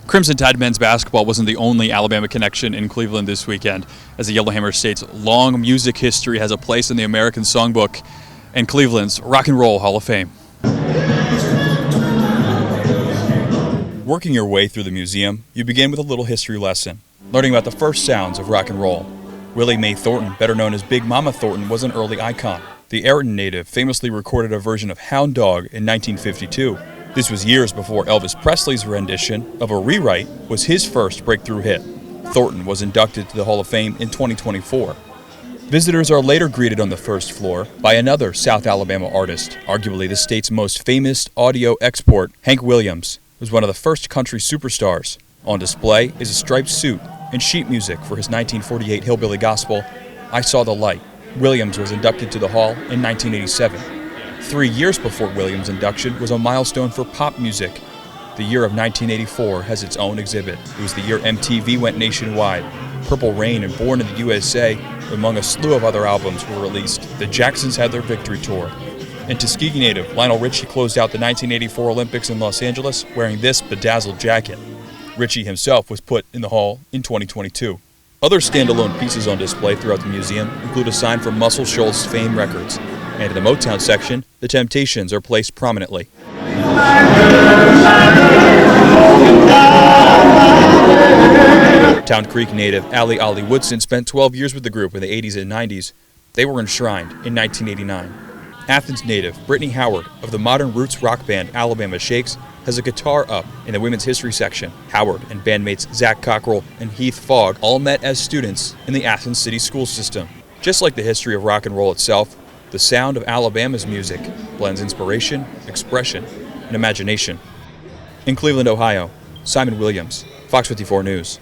Crimson Tide men's basketball wasn't the only Alabama connection in Cleveland this weekend, as the Yellowhammer state's long music history has a place in the American Songbook and Cleveland's Rock and Roll Hall of Fame. Working your way through the museum, you begin with a little history lesson, learning about the first sounds of rock and roll. Willie Mae Thornton, better known as Big Mama Thornton, was an early icon. The Ayrton native famously recorded a version of Hound Dog in 1952. This was years before Elvis Presley's rendition of a rewrite was his first breakthrough hit. Thornton was inducted to the Hall of Fame in 2024. Visitors are later greeted on the first floor by another South Alabama artist, arguably the state's most famous audio export. Hank Williams was one of the first country superstars. On display is a striped suit and sheet music for his 1948 hillbilly gospel, I Saw the Light. Williams was inducted to the Hall in 1987. 3 years before Williams' induction was a milestone for pop music. The year of 1984 has its own exhibit. It was the year MTV went nationwide. Purple Rain and Born in the USA, among a slew of other albums, were released. The Jacksons had their victory tour. And Tuskegee native Lionel Richie closed out the 1984 Olympics in Los Angeles wearing this bedazzled jacket. Richie himself was put in the Hall in 2022. Other standalone pieces on display throughout the museum include a sign for Muscle Shoals Fame Records. And in the Motown section, the Temptations are placed prominently. Town Creek native Allie Ollie Woodson spent 12 years with the group in the 80s and 90s. They were enshrined in 1989. Athens native Brittany Howard of the modern roots rock band Alabama Shakes has a guitar up in the women's history section. Howard and bandmates Zach Cockrell and Heath Fogg all met as students in the Athens City school system. Just like the history of rock and roll itself, the sound of Alabama's music blends inspiration, expression, and imagination. In Cleveland, Ohio, Simon Williams, Fox 54 News.